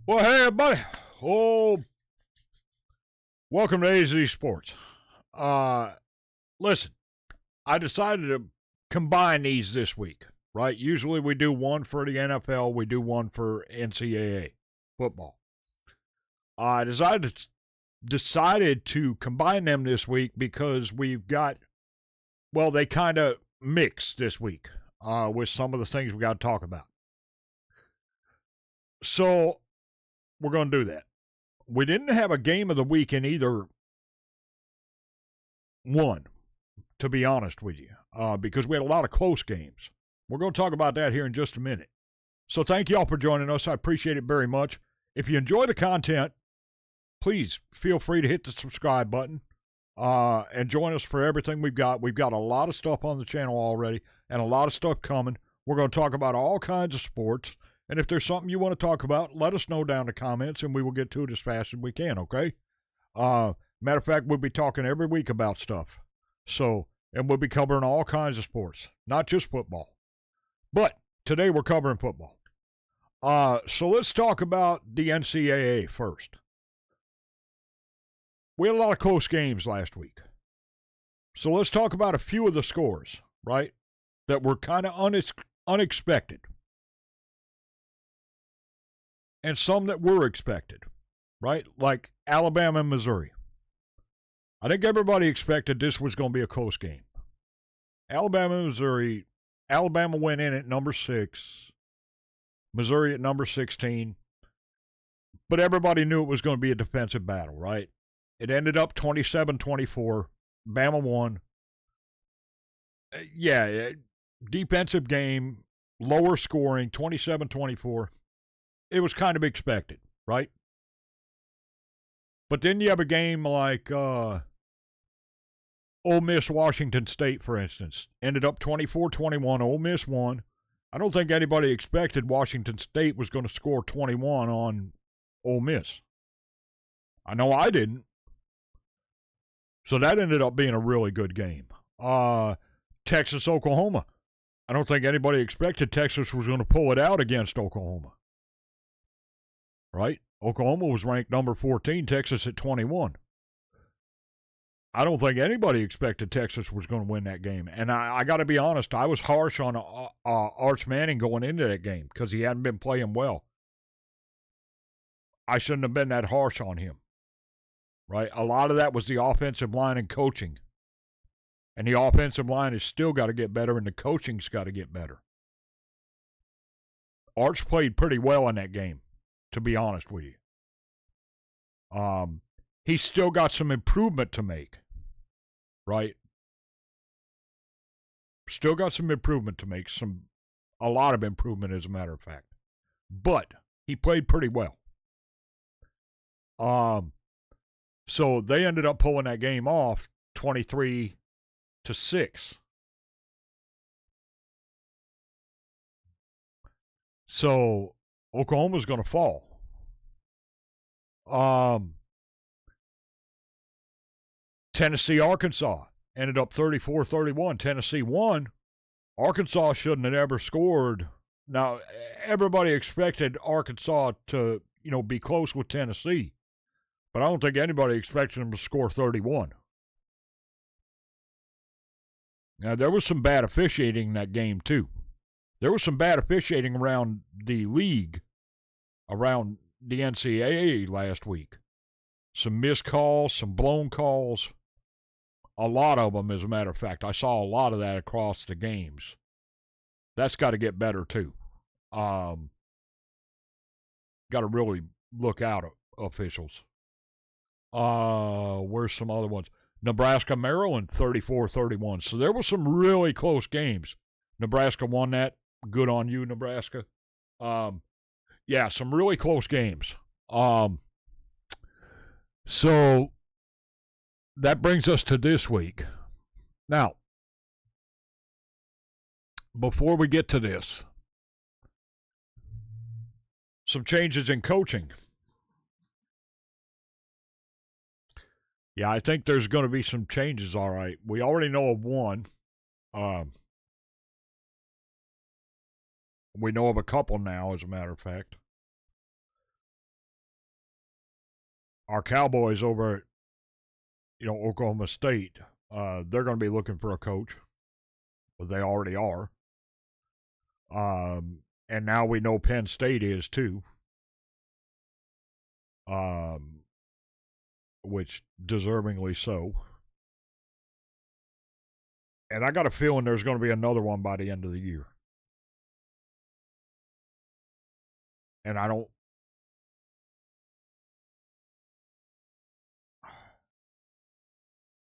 Well, hey, everybody. Oh, welcome to AZ Sports. Listen, I decided to combine these this week, right? Usually we do one for the NFL, we do one for NCAA football. I decided to combine them this week because we've got, well, they kind of mix this week with some of the things we got to talk about. So we're going to do that. We didn't have a game of the week in either one, to be honest with you, because we had a lot of close games. We're going to talk about that here in just a minute. So thank you all for joining us. I appreciate it very much. If you enjoy the content, please feel free to hit the subscribe button and join us for everything we've got. We've got a lot of stuff on the channel already and a lot of stuff coming. We're going to talk about all kinds of sports. And if there's something you want to talk about, let us know down in the comments, and we will get to it as fast as we can, okay? Matter of fact, we'll be talking every week about stuff. So, and we'll be covering all kinds of sports, not just football. But today we're covering football. So let's talk about the NCAA first. We had a lot of close games last week. So let's talk about a few of the scores, right, that were kind of unexpected. And some that were expected, right? Like Alabama and Missouri. I think everybody expected this was going to be a close game. Alabama and Missouri. Alabama went in at number 6. Missouri at number 16. But everybody knew it was going to be a defensive battle, right? It ended up 27-24. Bama won. Defensive game, lower scoring, 27-24. It was kind of expected, right? But then you have a game like Ole Miss Washington State, for instance. Ended up 24-21. Ole Miss won. I don't think anybody expected Washington State was going to score 21 on Ole Miss. I know I didn't. So that ended up being a really good game. Texas, Oklahoma. I don't think anybody expected Texas was going to pull it out against Oklahoma. Right? Oklahoma was ranked number 14, Texas at 21. I don't think anybody expected Texas was going to win that game. And I got to be honest, I was harsh on Arch Manning going into that game because he hadn't been playing well. I shouldn't have been that harsh on him. Right? A lot of that was the offensive line and coaching. And the offensive line has still got to get better, and the coaching's got to get better. Arch played pretty well in that game, to be honest with you. He's still got some improvement to make, right? Still got some improvement to make, a lot of improvement as a matter of fact. But he played pretty well. So they ended up pulling that game off 23-6. So Oklahoma's going to fall. Tennessee, Arkansas ended up 34-31. Tennessee won. Arkansas shouldn't have ever scored. Now, everybody expected Arkansas to, be close with Tennessee. But I don't think anybody expected them to score 31. Now, there was some bad officiating in that game, too. There was some bad officiating around the league, around the NCAA last week. Some missed calls, some blown calls. A lot of them, as a matter of fact. I saw a lot of that across the games. That's got to get better, too. Got to really look out at officials. Where's some other ones? Nebraska, Maryland, 34-31. So there were some really close games. Nebraska won that. Good on you, Nebraska. Some really close games. So that brings us to this week. Now, before we get to this, some changes in coaching. Yeah, I think there's going to be some changes, all right. We already know of one. We know of a couple now, as a matter of fact. our Cowboys over at, Oklahoma State, they're going to be looking for a coach. But they already are. And now we know Penn State is too. Which deservingly so. And I got a feeling there's going to be another one by the end of the year. And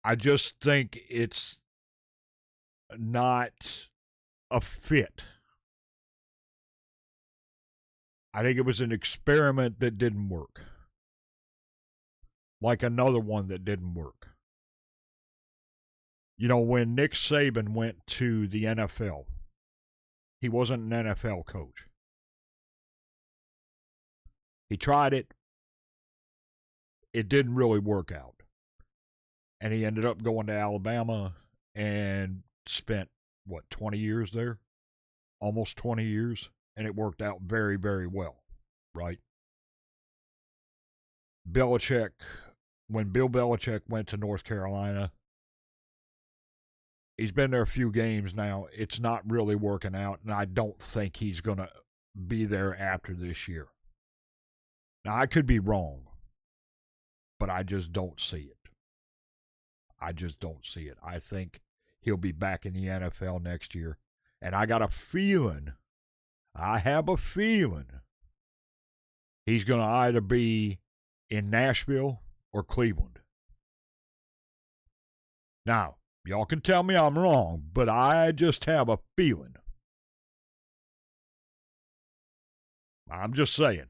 I just think it's not a fit. I think it was an experiment that didn't work. Like another one that didn't work. When Nick Saban went to the NFL, he wasn't an NFL coach. He tried it. It didn't really work out. And he ended up going to Alabama and spent, 20 years there? Almost 20 years. And it worked out very, very well, right? Belichick, when Bill Belichick went to North Carolina, he's been there a few games now. It's not really working out, and I don't think he's going to be there after this year. Now, I could be wrong, but I just don't see it. I just don't see it. I think he'll be back in the NFL next year, and I have a feeling, he's going to either be in Nashville or Cleveland. Now, y'all can tell me I'm wrong, but I just have a feeling. I'm just saying.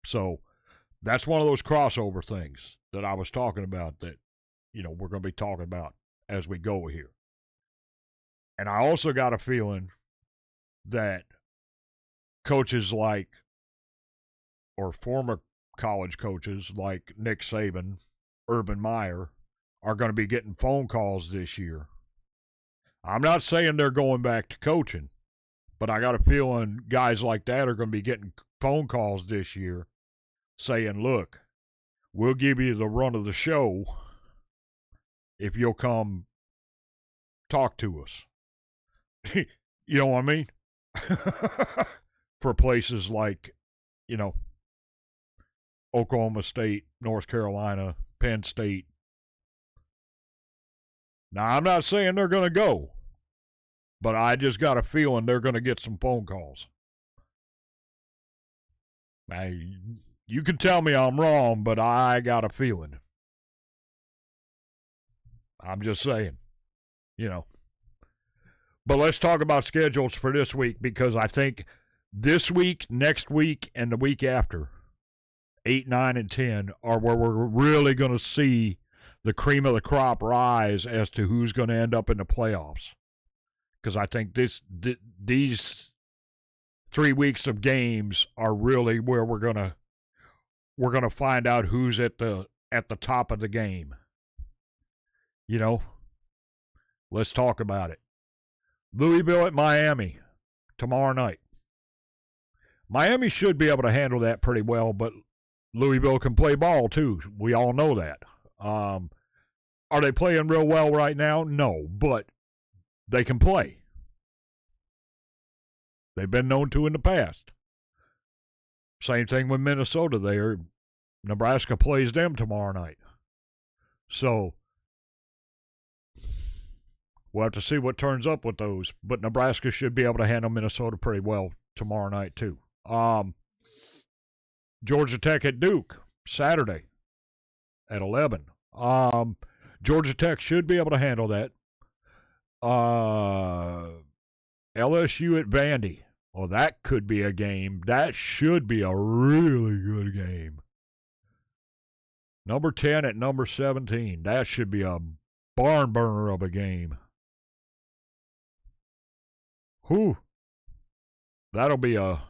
So, that's one of those crossover things that I was talking about that, we're going to be talking about as we go here. And I also got a feeling that coaches or former college coaches like Nick Saban, Urban Meyer, are going to be getting phone calls this year. I'm not saying they're going back to coaching, but I got a feeling guys like that are going to be getting phone calls this year saying, look, we'll give you the run of the show if you'll come talk to us. You know what I mean? For places like, Oklahoma State, North Carolina, Penn State. Now, I'm not saying they're going to go, but I just got a feeling they're going to get some phone calls. Now, you can tell me I'm wrong, but I got a feeling. I'm just saying, But let's talk about schedules for this week, because I think this week, next week, and the week after, 8, 9, and 10, are where we're really going to see the cream of the crop rise as to who's going to end up in the playoffs. Because I think these 3 weeks of games are really where we're gonna find out who's at the top of the game. Let's talk about it. Louisville at Miami tomorrow night. Miami should be able to handle that pretty well, but Louisville can play ball too. We all know that. Are they playing real well right now? No, but they can play. They've been known to in the past. Same thing with Minnesota. Nebraska plays them tomorrow night. So we'll have to see what turns up with those. But Nebraska should be able to handle Minnesota pretty well tomorrow night too. Georgia Tech at Duke, Saturday at 11. Georgia Tech should be able to handle that. LSU at Vandy. Well, that could be a game. That should be a really good game. Number 10 at number 17. That should be a barn burner of a game. Whew. That'll be a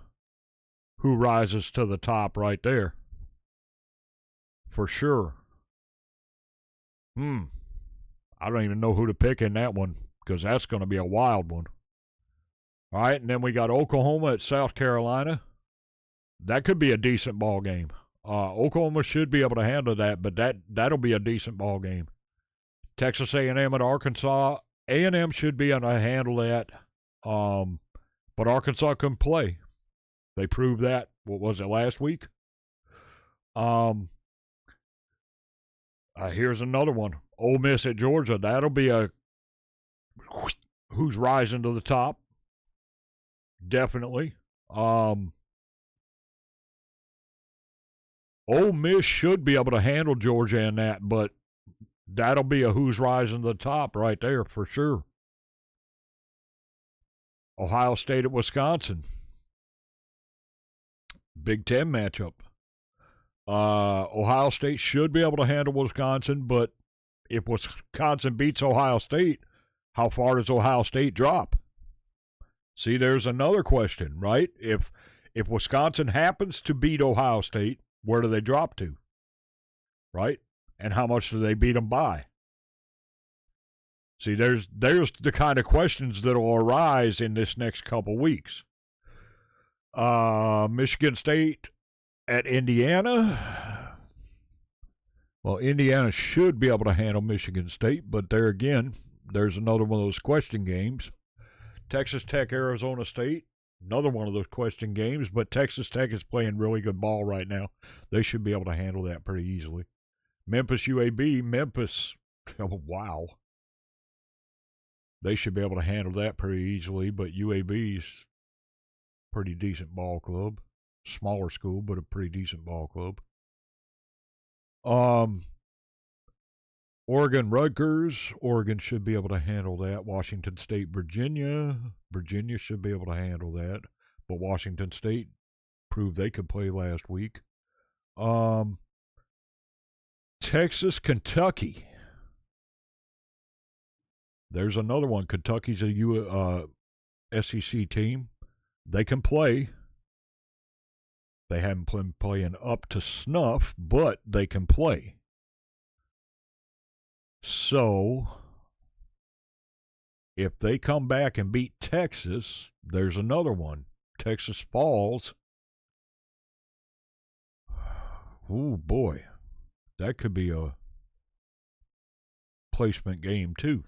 who rises to the top right there. For sure. I don't even know who to pick in that one, because that's going to be a wild one. All right, and then we got Oklahoma at South Carolina. That could be a decent ball game. Oklahoma should be able to handle that, but that'll be a decent ball game. Texas A&M and Arkansas. A&M should be able to handle that, but Arkansas couldn't play. They proved that. What was it, last week? Here's another one. Ole Miss at Georgia. That'll be a who's rising to the top. Definitely. Ole Miss should be able to handle Georgia in that, but that'll be a who's rising to the top right there for sure. Ohio State at Wisconsin. Big Ten matchup. Ohio State should be able to handle Wisconsin, but if Wisconsin beats Ohio State, how far does Ohio State drop? See, there's another question, right? If Wisconsin happens to beat Ohio State, where do they drop to? Right? And how much do they beat them by? See, there's the kind of questions that will arise in this next couple weeks. Michigan State at Indiana. Well, Indiana should be able to handle Michigan State, but there again, there's another one of those question games. Texas Tech, Arizona State, another one of those question games, but Texas Tech is playing really good ball right now. They should be able to handle that pretty easily. Memphis, UAB, Memphis, oh, wow. They should be able to handle that pretty easily, but UAB's pretty decent ball club. Smaller school, but a pretty decent ball club. Oregon, Rutgers. Oregon should be able to handle that. Washington State, Virginia. Virginia should be able to handle that. But Washington State proved they could play last week. Texas, Kentucky. There's another one. Kentucky's a SEC team. They can play. They haven't been playing up to snuff, but they can play. So, if they come back and beat Texas, there's another one. Texas Falls. Oh, boy. That could be a placement game, too.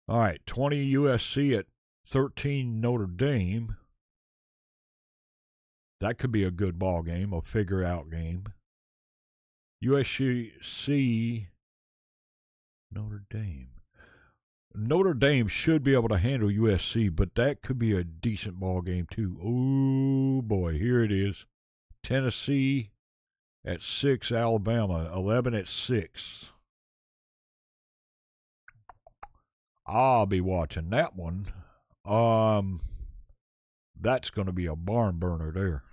All right, 20 USC at 13 Notre Dame. That could be a good ball game, a figure-out game. USC, Notre Dame. Notre Dame should be able to handle USC, but that could be a decent ball game, too. Oh, boy, here it is. Tennessee at 6, Alabama, 11 at 6. I'll be watching that one. That's going to be a barn burner there.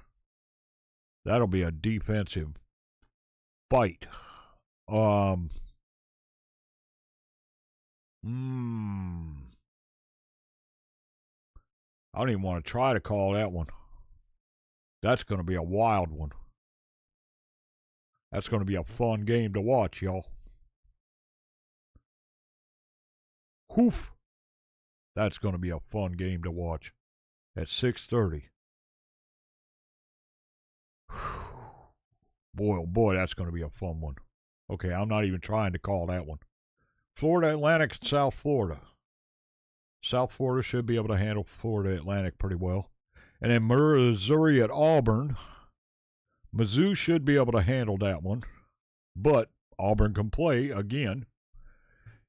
That'll be a defensive fight. I don't even want to try to call that one. That's going to be a wild one. That's going to be a fun game to watch, y'all. Whew. That's going to be a fun game to watch at 6:30. Boy, oh boy, that's going to be a fun one. Okay, I'm not even trying to call that one. Florida Atlantic and South Florida. South Florida should be able to handle Florida Atlantic pretty well. And then Missouri at Auburn. Mizzou should be able to handle that one. But Auburn can play again.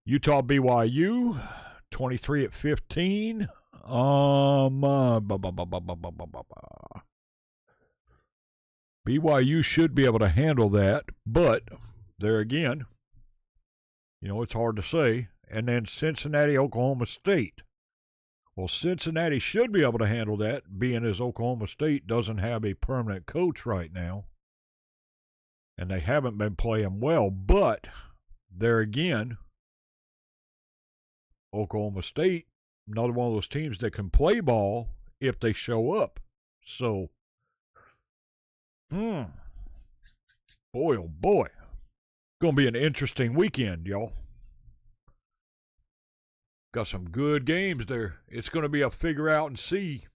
Utah BYU, 23 at 15. BYU should be able to handle that, but there again, it's hard to say. And then Cincinnati, Oklahoma State. Well, Cincinnati should be able to handle that, being as Oklahoma State doesn't have a permanent coach right now. And they haven't been playing well, but there again, Oklahoma State, another one of those teams that can play ball if they show up. So, boy, oh boy. Going to be an interesting weekend, y'all. Got some good games there. It's going to be a figure out and see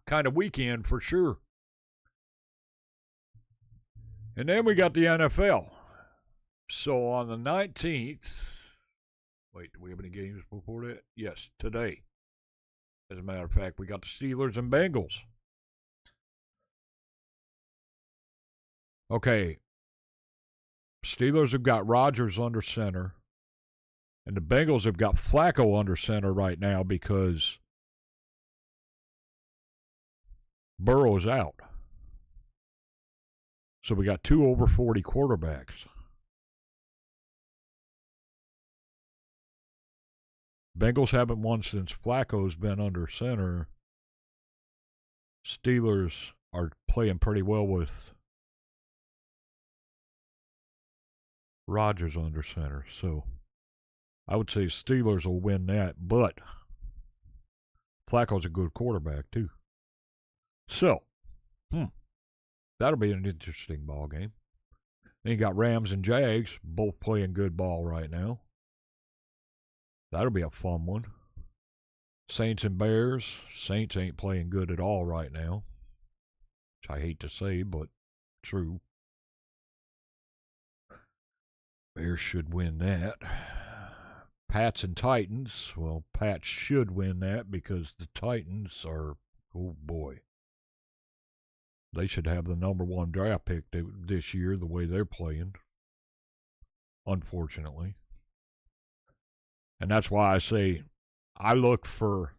kind of weekend for sure. And then we got the NFL. So on the 19th, wait, do we have any games before that? Yes, today. As a matter of fact, we got the Steelers and Bengals. Okay. Steelers have got Rodgers under center. And the Bengals have got Flacco under center right now because Burrow's out. So we got 2 over 40 quarterbacks. Bengals haven't won since Flacco's been under center. Steelers are playing pretty well with Rodgers under center. So I would say Steelers will win that, but Flacco's a good quarterback too. So, that'll be an interesting ball game. Then you got Rams and Jags, both playing good ball right now. That'll be a fun one. Saints and Bears. Saints ain't playing good at all right now, which I hate to say, but true. Bears should win that. Pats and Titans. Well, Pats should win that because the Titans are, oh boy. They should have the number 1 draft pick this year the way they're playing. Unfortunately. And that's why I say I look for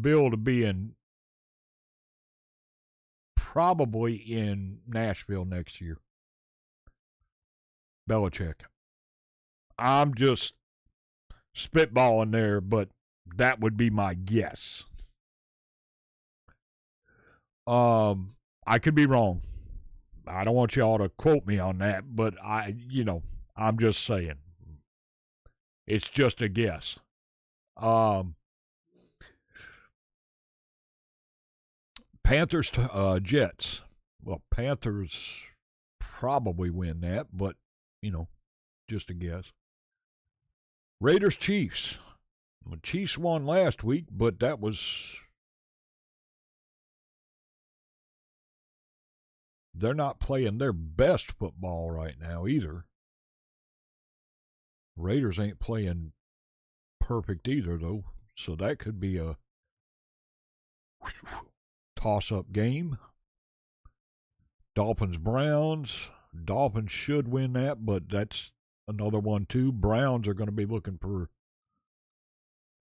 Bill to be probably in Nashville next year. Belichick. I'm just spitballing there, but that would be my guess. I could be wrong. I don't want y'all to quote me on that, but I'm just saying. It's just a guess. Panthers, Jets. Well, Panthers probably win that, but, just a guess. Raiders, Chiefs. The Chiefs won last week, but that was... They're not playing their best football right now either. Raiders ain't playing perfect either, though. So that could be a toss-up game. Dolphins-Browns. Dolphins should win that, but that's another one, too. Browns are going to be looking for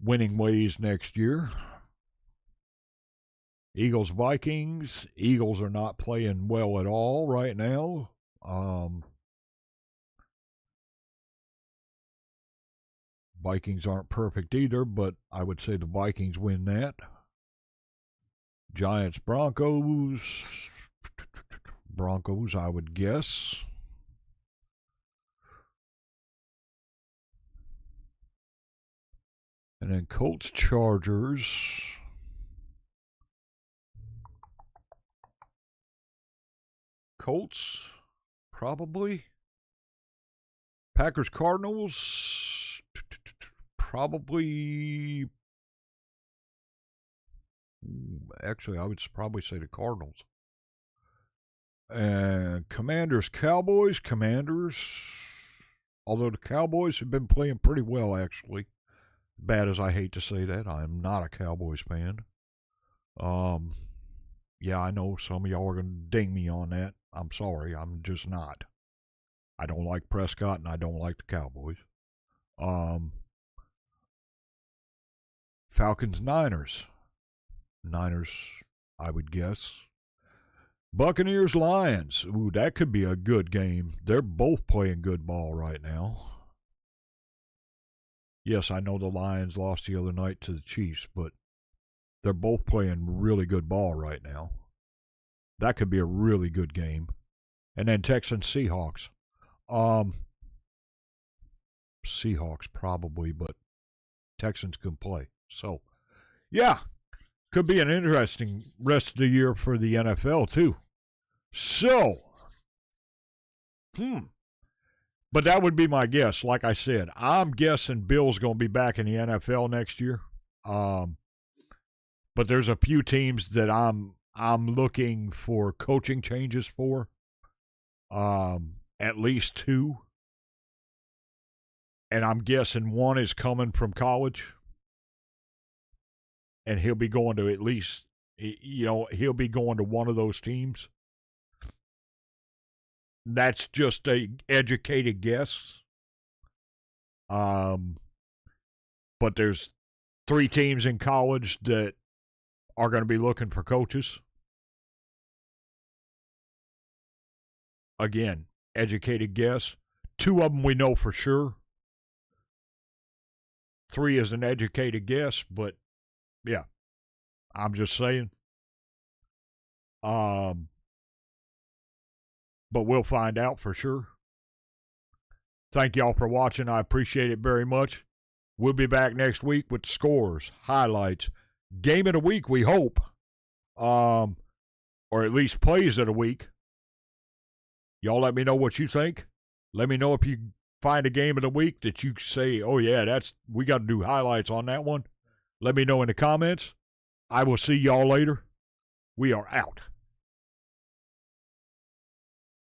winning ways next year. Eagles, Vikings. Eagles are not playing well at all right now. Vikings aren't perfect either, but I would say the Vikings win that. Giants, Broncos. Broncos, I would guess. And then Colts, Chargers. Colts, probably. Packers, Cardinals, probably. Actually, I would probably say the Cardinals. And Commanders, Cowboys, although the Cowboys have been playing pretty well, actually. Bad as I hate to say that, I'm not a Cowboys fan. Yeah, I know some of y'all are going to ding me on that. I'm sorry, I'm just not. I don't like Prescott, and I don't like the Cowboys. Falcons, Niners. Niners, I would guess. Buccaneers, Lions. Ooh, that could be a good game. They're both playing good ball right now. Yes, I know the Lions lost the other night to the Chiefs, but they're both playing really good ball right now. That could be a really good game. And then Texans, Seahawks. Seahawks probably, but Texans can play. So, yeah, could be an interesting rest of the year for the NFL, too. So, But that would be my guess. Like I said, I'm guessing Bill's going to be back in the NFL next year. But there's a few teams that I'm looking for coaching changes for. At least two. And I'm guessing one is coming from college. And he'll be going to at least, he'll be going to one of those teams. That's just a educated guess. But there's 3 teams in college that are going to be looking for coaches. Again, educated guess. 2 of them we know for sure. 3 is an educated guess, but yeah, I'm just saying. But we'll find out for sure. Thank y'all for watching. I appreciate it very much. We'll be back next week with scores, highlights, game of the week, we hope. Or at least plays of the week. Y'all let me know what you think. Let me know if you find a game of the week that you say, oh yeah, we got to do highlights on that one. Let me know in the comments. I will see y'all later. We are out.